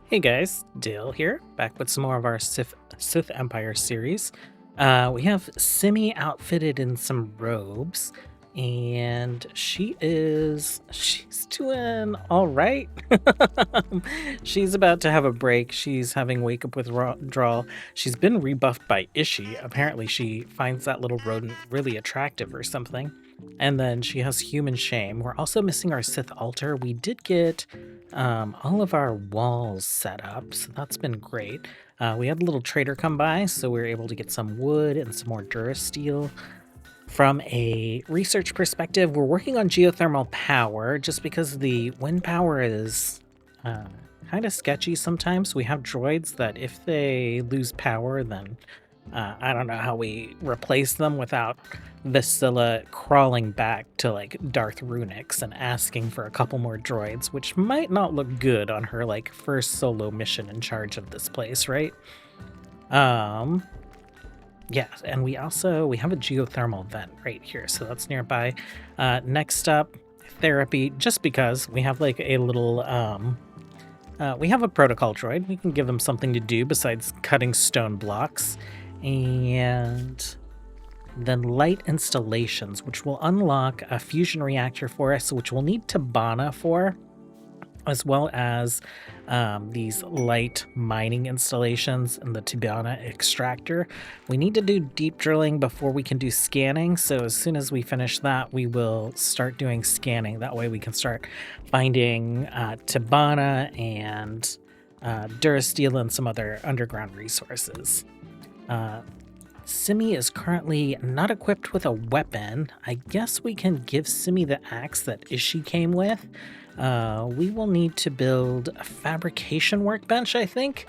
Hey guys, Dale here, back with some more of our Sith Empire series. We have Simi outfitted in some robes, and she's doing all right. She's about to have a break. She's having wake up withdrawal. She's been rebuffed by Ishi. Apparently, she finds that little rodent really attractive or something. And then she has human shame. We're also missing our Sith altar. We did get all of our walls set up, so that's been great. We had a little trader come by, so we were able to get some wood and some more Durasteel. From a research perspective, we're working on geothermal power just because the wind power is kind of sketchy sometimes. We have droids that if they lose power, then I don't know how we replace them without Vasilla crawling back to like Darth Runix and asking for a couple more droids, which might not look good on her like first solo mission in charge of this place, right? Yeah, and we have a geothermal vent right here, so that's nearby. Next up, therapy, just because we have like a little we have a protocol droid. We can give him something to do besides cutting stone blocks. And then light installations, which will unlock a fusion reactor for us, which we'll need Tabana for, as well as these light mining installations and the Tabana extractor. We need to do deep drilling before we can do scanning, so as soon as we finish that, we will start doing scanning. That way we can start finding Tabana and Durasteel and some other underground resources. Simi is currently not equipped with a weapon. I guess we can give Simi the axe that Ishi came with. We will need to build a fabrication workbench, I think,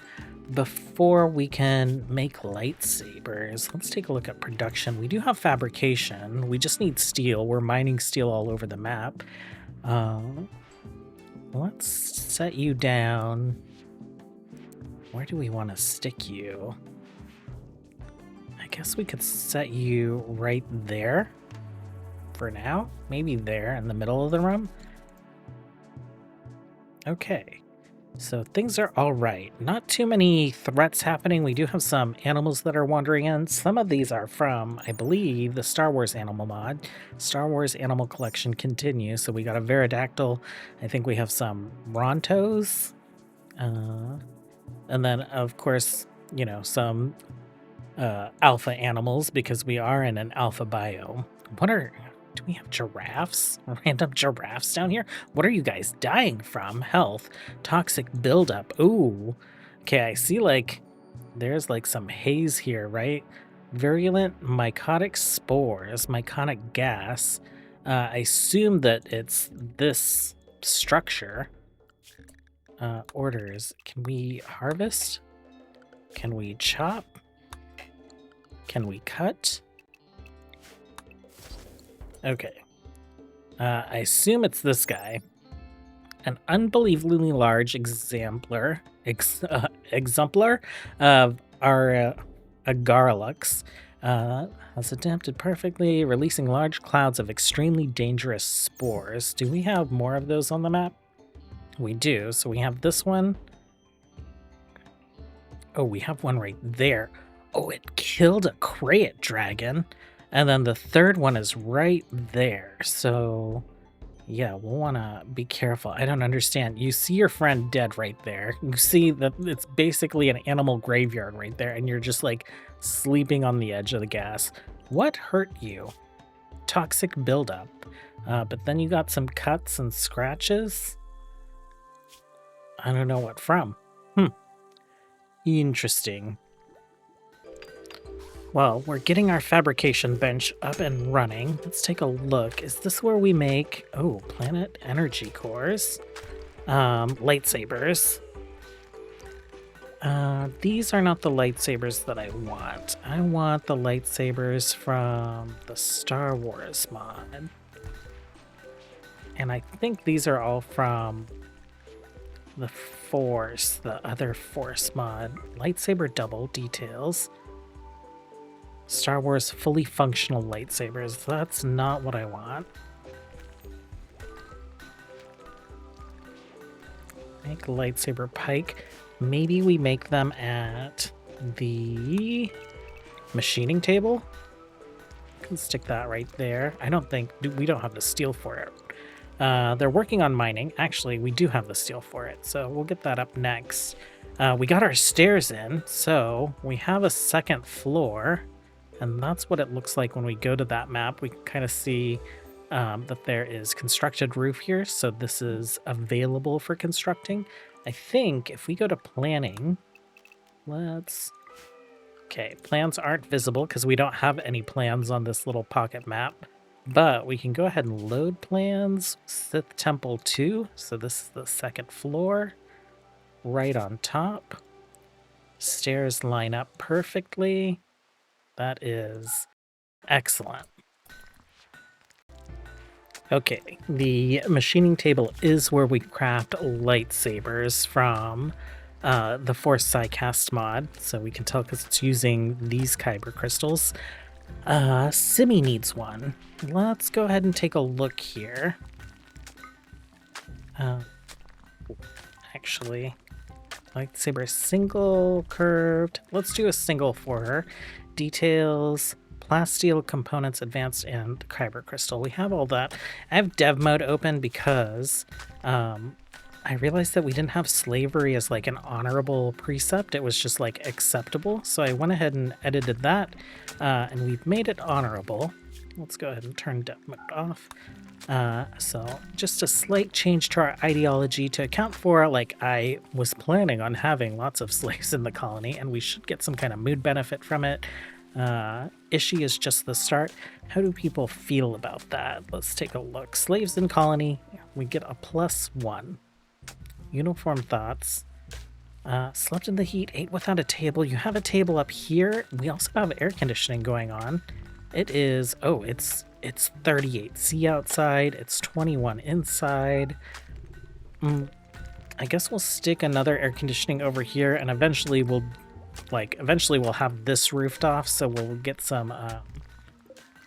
before we can make lightsabers. Let's take a look at production. We do have fabrication. We just need steel. We're mining steel all over the map. Let's set you down. Where do we want to stick you? I guess we could set you right there for now. Maybe there in the middle of the room. Okay, so things are all right. Not too many threats happening. We do have some animals that are wandering in. Some of these are from, I believe, the Star Wars animal mod. Star Wars animal collection continues. So we got a Veridactyl. I think we have some Rontos. And then, of course, you know, some alpha animals because we are in an alpha biome. Do we have giraffes? Random giraffes down here? What are you guys dying from? Health, toxic buildup. Ooh. Okay, I see like there's like some haze here, right? Virulent mycotic spores, myconic gas. I assume that it's this structure. Orders. Can we harvest? Can we chop? Can we cut? Okay. I assume it's this guy. An unbelievably large exemplar of our Agarlux has adapted perfectly, releasing large clouds of extremely dangerous spores. Do we have more of those on the map? We do. So we have this one. Oh, we have one right there. Oh, it killed a Krayt dragon. And then the third one is right there. So, yeah, we'll want to be careful. I don't understand. You see your friend dead right there. You see that it's basically an animal graveyard right there. And you're just like sleeping on the edge of the gas. What hurt you? Toxic buildup. But then you got some cuts and scratches. I don't know what from. Interesting. Well, we're getting our fabrication bench up and running. Let's take a look. Is this where we make, planet energy cores? Lightsabers. These are not the lightsabers that I want. I want the lightsabers from the Star Wars mod. And I think these are all from the Force, the other Force mod. Lightsaber double details. Star Wars fully functional lightsabers. That's not what I want. Make lightsaber pike. maybe we make them at the machining table. Can stick that right there. I don't think we don't have the steel for it. They're working on mining. Actually, we do have the steel for it, so we'll get that up next. We got our stairs in, so we have a second floor, and that's what it looks like when we go to that map. We can kind of see that there is constructed roof here, so this is available for constructing. I think if we go to planning, let's... Okay, plans aren't visible because we don't have any plans on this little pocket map. But we can go ahead and load plans. Sith Temple 2. So this is the second floor. Right on top. Stairs line up perfectly. That is excellent. Okay, the machining table is where we craft lightsabers from the Force Psycast mod. So we can tell because it's using these kyber crystals. Simi needs one. Let's go ahead and take a look here. Actually, lightsaber single curved. Let's do a single for her. Details, plasteel components, advanced, and kyber crystal. We have all that. I have dev mode open because I realized that we didn't have slavery as like an honorable precept. It was just like acceptable. So I went ahead and edited that and we've made it honorable. Let's go ahead and turn dev mode off. So just a slight change to our ideology to account for, like, I was planning on having lots of slaves in the colony and we should get some kind of mood benefit from it. Ishi is just the start. How do people feel about that? Let's take a look. Slaves in colony, we get a +1. Uniform thoughts. Slept in the heat, ate without a table. You have a table up here. We also have air conditioning going on. It is, oh, it's 38C outside. It's 21 inside. I guess we'll stick another air conditioning over here, and eventually we'll have this roofed off, so we'll get some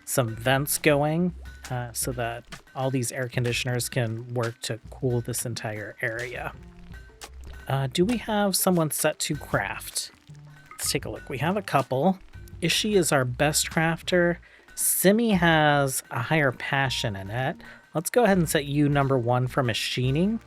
vents going, so that all these air conditioners can work to cool this entire area. Do we have someone set to craft? Let's take a look. We have a couple. Ishi is our best crafter. Simi has a higher passion in it. Let's go ahead and set you number 1 for machining.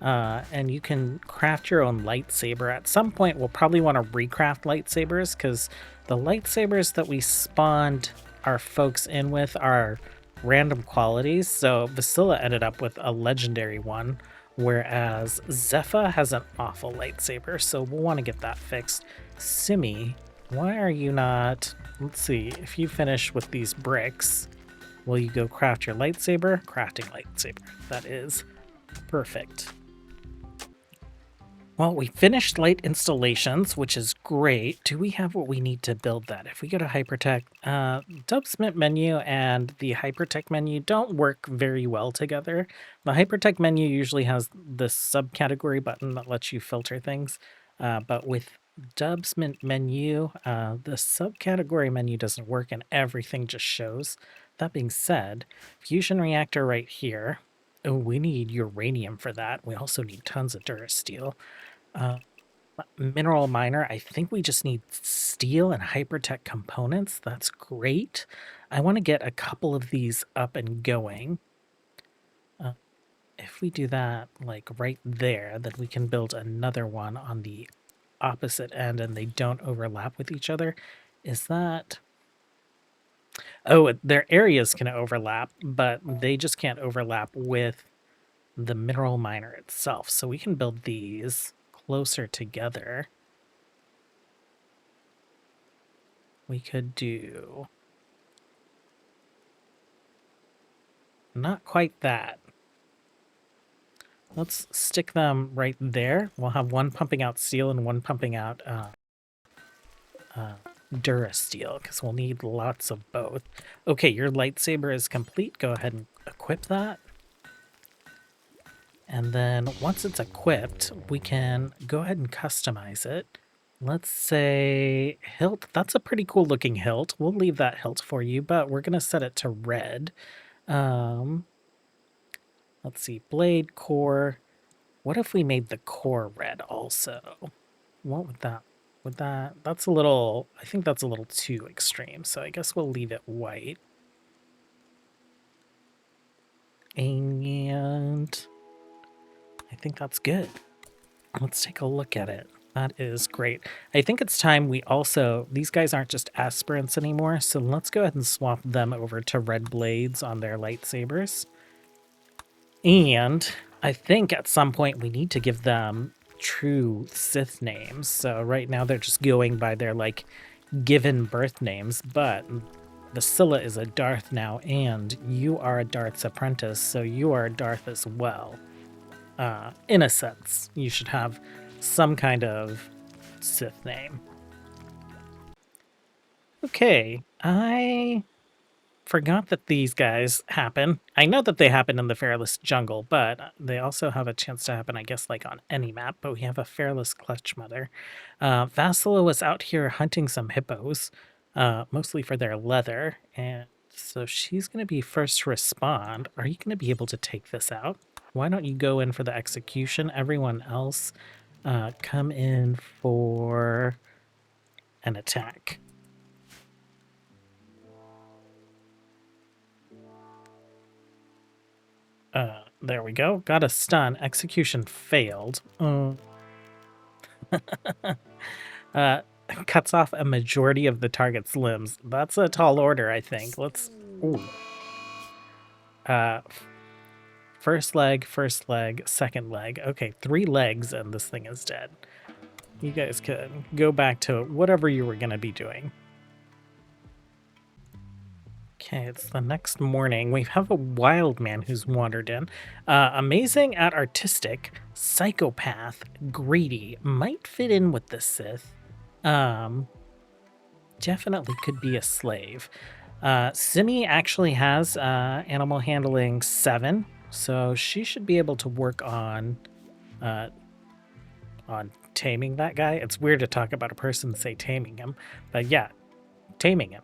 And you can craft your own lightsaber. At some point, we'll probably want to recraft lightsabers because the lightsabers that we spawned our folks in with are random qualities. So Vasilla ended up with a legendary one, whereas Zepha has an awful lightsaber. So we'll want to get that fixed. Simi, why are you not... Let's see, if you finish with these bricks, will you go craft your lightsaber? Crafting lightsaber. That is perfect. Well, we finished light installations, which is great. Do we have what we need to build that? If we go to Hypertech, Dubsmith menu and the Hypertech menu don't work very well together. The Hypertech menu usually has this subcategory button that lets you filter things, but with Dubsmith menu, the subcategory menu doesn't work and everything just shows. That being said, fusion reactor right here. Oh, we need uranium for that. We also need tons of durasteel. Mineral miner, I think we just need steel and hypertech components. That's great. I want to get a couple of these up and going. If we do that like right there, then we can build another one on the opposite end and they don't overlap with each other. Is that... Oh, their areas can overlap, but they just can't overlap with the mineral miner itself. So we can build these closer together. We could do... Not quite that. Let's stick them right there. We'll have one pumping out steel and one pumping out durasteel, because we'll need lots of both. Okay, your lightsaber is complete. Go ahead and equip that. And then once it's equipped, we can go ahead and customize it. Let's say hilt. That's a pretty cool looking hilt. We'll leave that hilt for you, but we're going to set it to red. Let's see, blade, core. What if we made the core red also? What that's a little, I think that's a little too extreme, so I guess we'll leave it white. And I think that's good. Let's take a look at it. That is great. I think it's time we also, these guys aren't just aspirants anymore, so let's go ahead and swap them over to red blades on their lightsabers. And I think at some point we need to give them true Sith names. So right now they're just going by their like given birth names, but Vasilla is a Darth now, and you are a Darth's apprentice, so you are a Darth as well. In a sense, you should have some kind of Sith name. Okay, I forgot that these guys happen. I know that they happen in the Fairless Jungle, but they also have a chance to happen, I guess, like on any map, but we have a Fairless Clutch Mother. Vasilla was out here hunting some hippos, mostly for their leather, and so she's going to be first to respond. Are you going to be able to take this out? Why don't you go in for the execution? Everyone else, come in for an attack. There we go. Got a stun. Execution failed. Cuts off a majority of the target's limbs. That's a tall order, I think. Let's... Ooh. First leg, second leg. Okay, 3 legs and this thing is dead. You guys can go back to whatever you were going to be doing. Okay, it's the next morning. We have a wild man who's wandered in. Amazing at artistic, psychopath, greedy, might fit in with the Sith. Definitely could be a slave. Simi actually has animal handling 7, so she should be able to work on taming that guy. It's weird to talk about a person and say taming him, but yeah, taming him.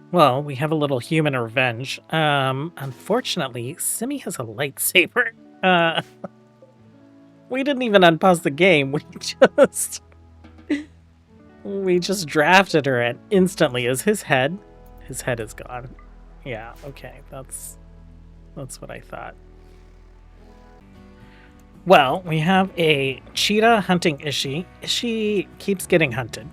Well, we have a little human revenge. Unfortunately, Simi has a lightsaber. We didn't even unpause the game. We just drafted her, and instantly is his head is gone. Yeah, okay, that's what I thought. Well, we have a cheetah hunting Ishi. Ishi keeps getting hunted.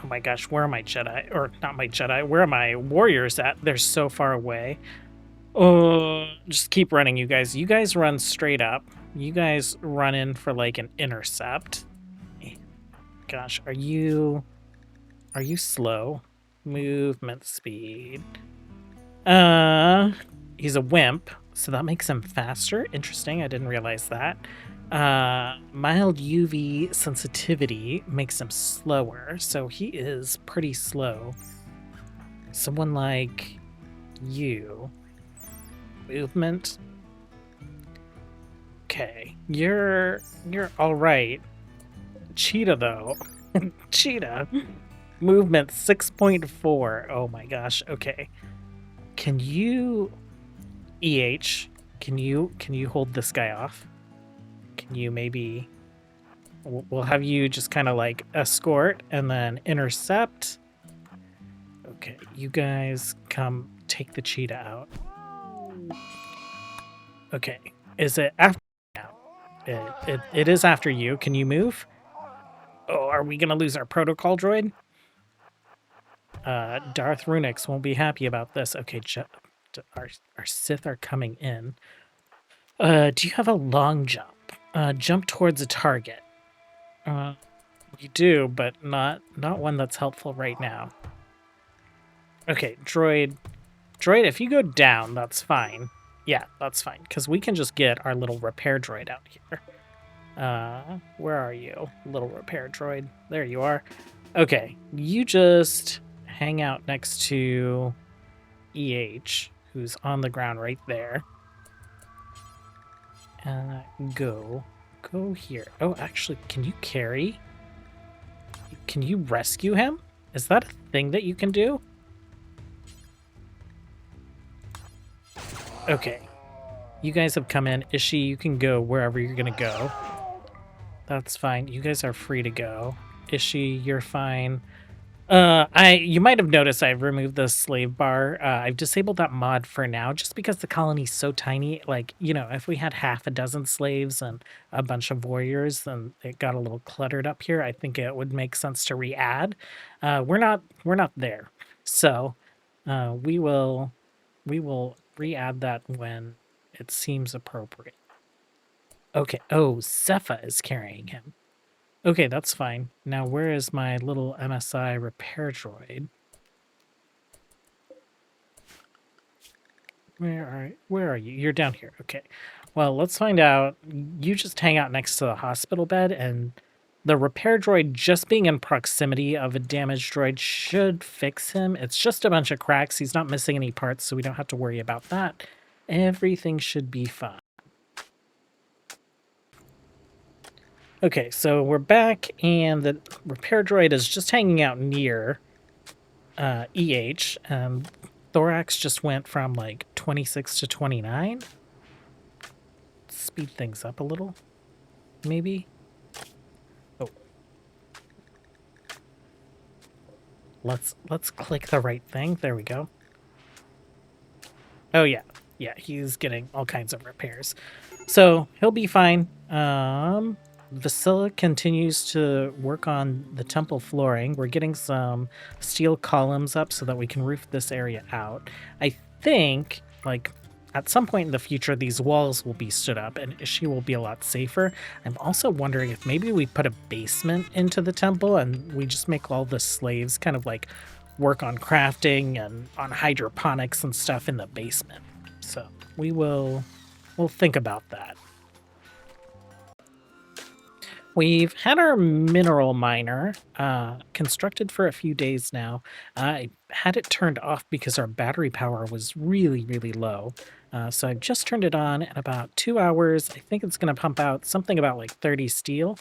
Oh my gosh, where are my Jedi? Or not my Jedi, where are my warriors at? They're so far away. Oh, just keep running, you guys. You guys run straight up. You guys run in for like an intercept. Gosh, are you slow? Movement speed. He's a wimp, so that makes him faster. Interesting, I didn't realize that. Mild UV sensitivity makes him slower, so he is pretty slow. Someone like you. Movement. Okay, you're all right. Cheetah though. Cheetah. Movement 6.4. Oh my gosh. Okay. Can you can you hold this guy off? Can you maybe... We'll have you just kind of like escort and then intercept. Okay, you guys come take the cheetah out. Okay, is it after now? It is after you. Can you move? Oh, are we gonna lose our protocol droid? Darth Runix won't be happy about this. Okay, our Sith are coming in. Do you have a long jump? Jump towards a target. You do, but not one that's helpful right now. Okay, droid, if you go down, that's fine. Yeah, that's fine, because we can just get our little repair droid out here. Where are you, little repair droid? There you are. Okay, you just hang out next to EH, who's on the ground right there. Go here. Oh, actually, can you carry? Can you rescue him? Is that a thing that you can do? Okay. You guys have come in. Ishi, you can go wherever you're gonna go. That's fine. You guys are free to go. Ishi, you're fine. You might have noticed I've removed the slave bar. I've disabled that mod for now, just because the colony's so tiny. Like, if we had half a dozen slaves and a bunch of warriors, then it got a little cluttered up here. I think it would make sense to re-add. We're not there, so we will re-add that when it seems appropriate. Okay. Oh, Cepha is carrying him. Okay, that's fine. Now, where is my little MSI repair droid? Where are you? You're down here. Okay. Well, let's find out. You just hang out next to the hospital bed, and the repair droid just being in proximity of a damaged droid should fix him. It's just a bunch of cracks. He's not missing any parts, so we don't have to worry about that. Everything should be fine. Okay, so we're back, and the repair droid is just hanging out near EH. Thorax just went from like 26 to 29. Speed things up a little, maybe. Oh, let's click the right thing. There we go. Oh yeah, he's getting all kinds of repairs, so he'll be fine. Vasilla continues to work on the temple flooring. We're getting some steel columns up so that we can roof this area out. I think, like, at some point in the future, these walls will be stood up and Ishi will be a lot safer. I'm also wondering if maybe we put a basement into the temple and we just make all the slaves kind of like work on crafting and on hydroponics and stuff in the basement. So we'll think about that. We've had our mineral miner constructed for a few days now. I had it turned off because our battery power was really, really low. So I've just turned it on in about 2 hours. I think it's going to pump out something about like 30 steel.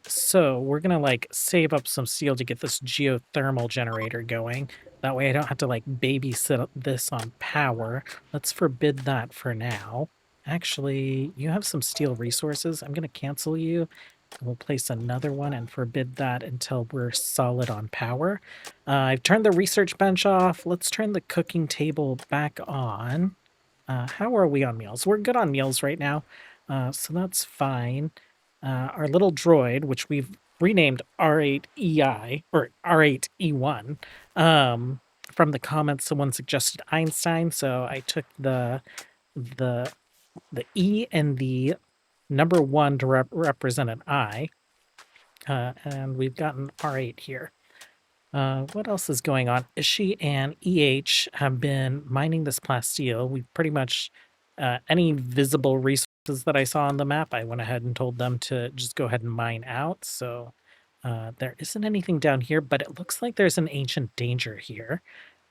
So we're going to like save up some steel to get this geothermal generator going. That way I don't have to like babysit this on power. Let's forbid that for now. Actually, you have some steel resources. I'm going to cancel you. We'll place another one and forbid that until we're solid on power. I've turned the research bench off. Let's turn the cooking table back on. How are we on meals? We're good on meals right now, so that's fine. Our little droid, which we've renamed R8EI, or R8E1, from the comments, someone suggested Einstein, so I took the E and the number 1 to represent an I, and we've got an R8 here. What else is going on? Ishi and EH have been mining this plasteel. We pretty much, any visible resources that I saw on the map, I went ahead and told them to just go ahead and mine out. So there isn't anything down here, but it looks like there's an ancient danger here.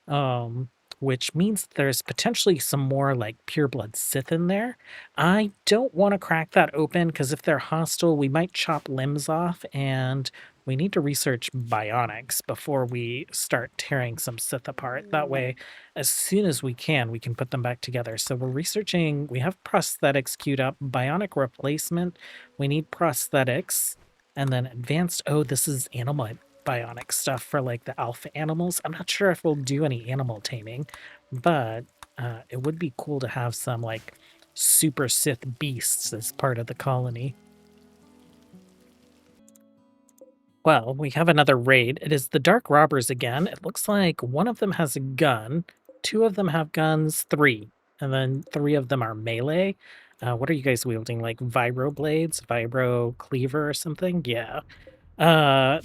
um, which means there's potentially some more like pureblood Sith in there. I don't want to crack that open because if they're hostile, we might chop limbs off, and we need to research bionics before we start tearing some Sith apart. That way, as soon as we can put them back together. So we're researching, we have prosthetics queued up, bionic replacement, we need prosthetics, and then advanced, oh, this is animal bionic stuff for like the alpha animals. I'm not sure if we'll do any animal taming, but it would be cool to have some like super Sith beasts as part of the colony. Well, we have another raid. It is the Dark Robbers again. It looks like one of them has a gun, two of them have guns, three, and then three of them are melee. What are you guys wielding? Like vibro blades, vibro cleaver or something? Yeah.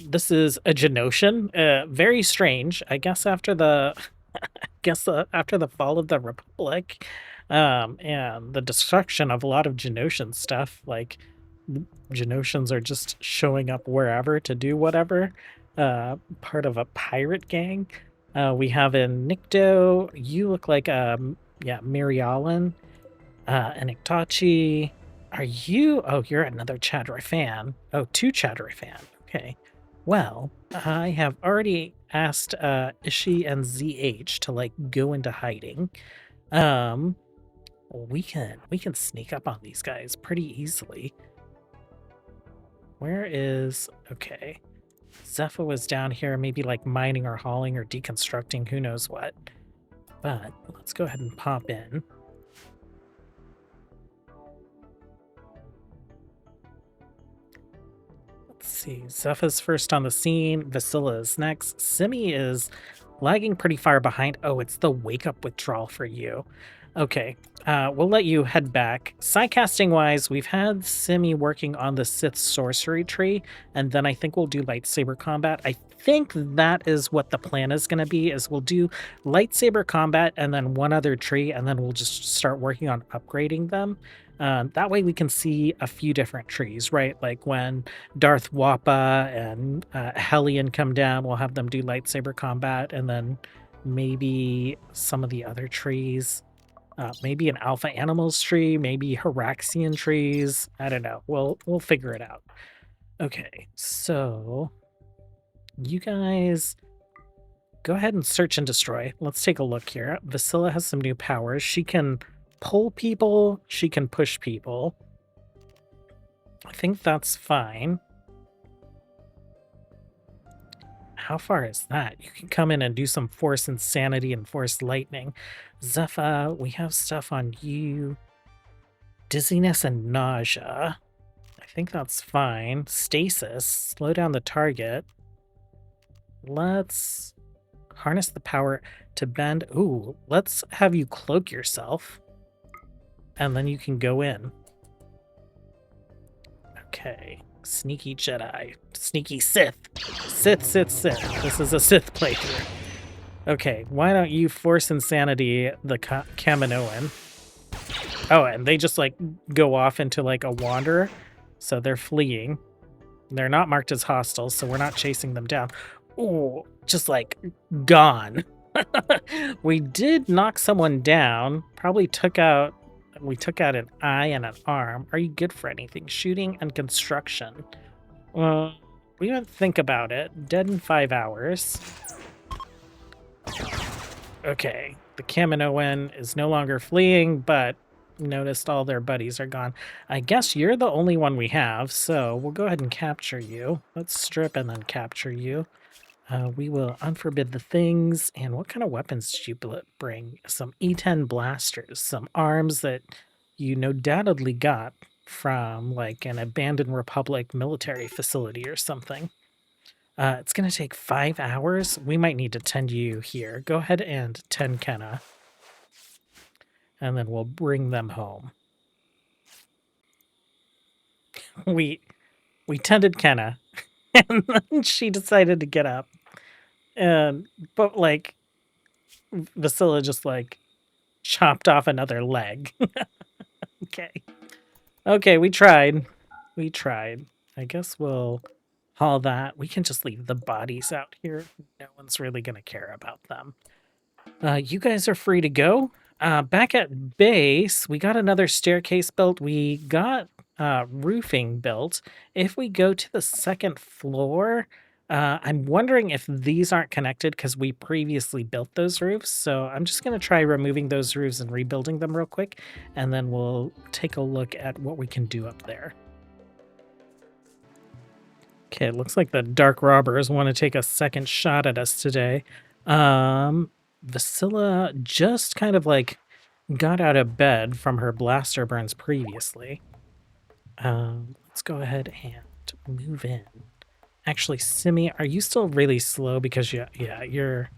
This is a Genosian. Very strange. I guess after the fall of the Republic, and the destruction of a lot of Genosian stuff, like Genosians are just showing up wherever to do whatever. Part of a pirate gang. We have in Nikto. You look like yeah, Mirialan. And Iktachi. Are you? Oh, you're another Chadra fan. Oh, two Chadra fan. Okay. Well, I have already asked Ishi and ZH to like go into hiding. Um, we can sneak up on these guys pretty easily. Where is... Okay. Zephyr was down here, maybe like mining or hauling or deconstructing, who knows what. But let's go ahead and pop in. Let's see. Zephyr's first on the scene. Vasilla is next. Simi is lagging pretty far behind. Oh, it's the wake up withdrawal for you. Okay, we'll let you head back. Sidecasting wise, we've had Simi working on the Sith sorcery tree, and then I think we'll do lightsaber combat. I think that is what the plan is going to be, is we'll do lightsaber combat and then one other tree, and then we'll just start working on upgrading them. That way we can see a few different trees, right? Like when Darth Wappa and Hellion come down, we'll have them do lightsaber combat, and then maybe some of the other trees. Maybe an alpha animals tree, maybe Haraxian trees. I don't know. We'll figure it out. Okay, so you guys go ahead and search and destroy. Let's take a look here. Vasilla has some new powers. She can pull people. She can push people. I think that's fine. How far is that? You can come in and do some force insanity and force lightning. Zephyr, we have stuff on you. Dizziness and nausea. I think that's fine. Stasis, slow down the target. Let's harness the power to bend. Ooh, let's have you cloak yourself. And then you can go in. Okay. Sneaky Jedi. Sneaky Sith. Sith. This is a Sith playthrough. Okay, why don't you force insanity the Kaminoan? Oh, and they just like go off into like a wanderer. So they're fleeing. They're not marked as hostile, so we're not chasing them down. Ooh, just like gone. We did knock someone down. Probably took out... We took out an eye and an arm. Are you good for anything? Shooting and construction. We didn't think about it. Dead in 5 hours. Okay. The Kaminoan is no longer fleeing, but noticed all their buddies are gone. I guess you're the only one we have, so we'll go ahead and capture you. Let's strip and then capture you. We will unforbid the things. And what kind of weapons did you bring? Some E10 blasters, some arms that you no doubtedly got from like an abandoned Republic military facility or something. It's going to take 5 hours. We might need to tend you here. Go ahead and tend Kenna. And then we'll bring them home. We tended Kenna. And then she decided to get up. But like Vasilla just like chopped off another leg. Okay, we tried. I guess we'll haul that. We can just leave the bodies out here. No one's really gonna care about them. You guys are free to go. Back at base, we got another staircase built. We got roofing built. If we go to the second floor, I'm wondering if these aren't connected because we previously built those roofs. So I'm just going to try removing those roofs and rebuilding them real quick. And then we'll take a look at what we can do up there. Okay, it looks like the Dark Robbers want to take a second shot at us today. Vasilla just kind of like got out of bed from her blaster burns previously. Let's go ahead and move in. Actually, Simi, are you still really slow? Because yeah, you're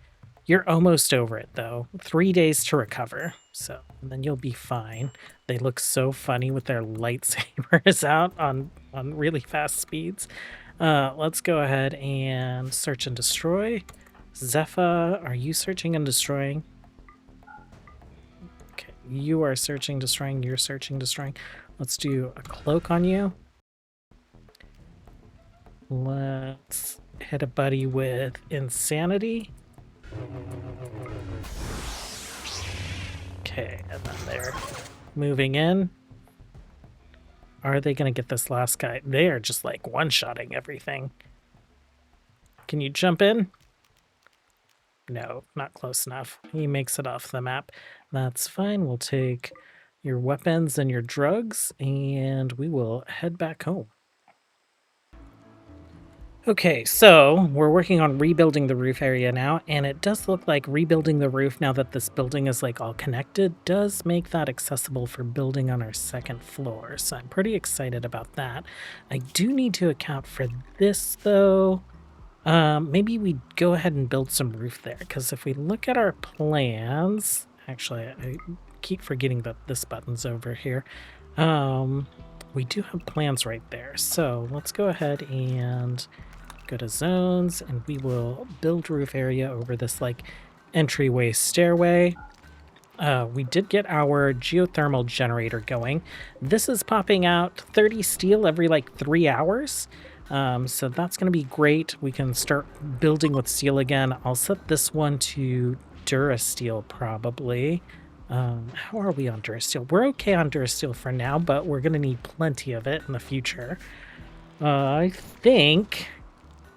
almost over it though. 3 days to recover, so and then you'll be fine. They look so funny with their lightsabers out on really fast speeds. Let's go ahead and search and destroy. Zephyr, are you searching and destroying? Okay, you are searching, destroying. You're searching, destroying. Let's do a cloak on you. Let's hit a buddy with insanity. Okay, and then they're moving in. Are they going to get this last guy? They are just like one-shotting everything. Can you jump in? No, not close enough. He makes it off the map. That's fine. We'll take your weapons and your drugs, and we will head back home. Okay, so we're working on rebuilding the roof area now, and it does look like rebuilding the roof now that this building is like all connected does make that accessible for building on our second floor. So I'm pretty excited about that. I do need to account for this though. Maybe we go ahead and build some roof there, because if we look at our plans, actually, I keep forgetting that this button's over here. We do have plans right there. So let's go ahead and go to zones, and we will build roof area over this like entryway stairway. We did get our geothermal generator going. This is popping out 30 steel every like 3 hours. So that's going to be great. We can start building with steel again. I'll set this one to Durasteel probably. How are we on Durasteel? We're okay on Durasteel for now, but we're going to need plenty of it in the future. I think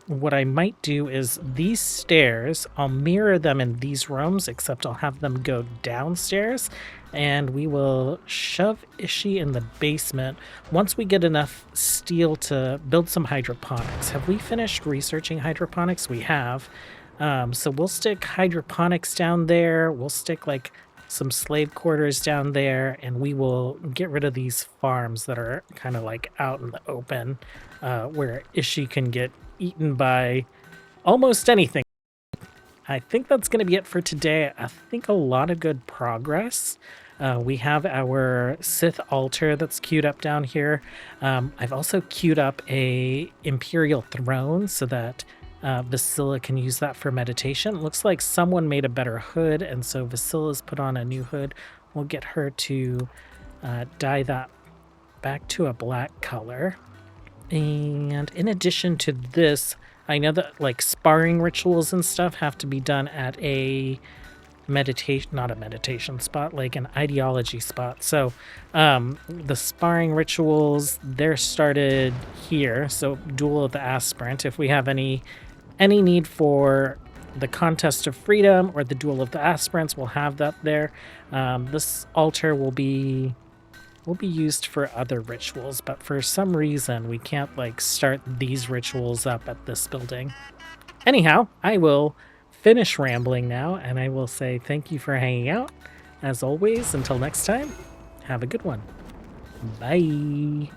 what I might do is these stairs, I'll mirror them in these rooms, except I'll have them go downstairs, and we will shove Ishii in the basement once we get enough steel to build some hydroponics. Have we finished researching hydroponics? We have. So we'll stick hydroponics down there. We'll stick like some slave quarters down there, and we will get rid of these farms that are kind of like out in the open, where Ishii can get eaten by almost anything. I think that's going to be it for today. I think a lot of good progress. We have our Sith altar that's queued up down here. I've also queued up a Imperial throne so that Vasilla can use that for meditation. Looks like someone made a better hood, and so Vasilla's put on a new hood. We'll get her to dye that back to a black color. And in addition to this, I know that like sparring rituals and stuff have to be done at a meditation, not a meditation spot, like an ideology spot. So the sparring rituals, they're started here. So Duel of the Aspirant, if we have any need for the Contest of Freedom or the Duel of the Aspirants, we'll have that there. This altar will be used for other rituals, but for some reason we can't like start these rituals up at this building. Anyhow, I will finish rambling now, and I will say thank you for hanging out. As always, until next time, have a good one. Bye.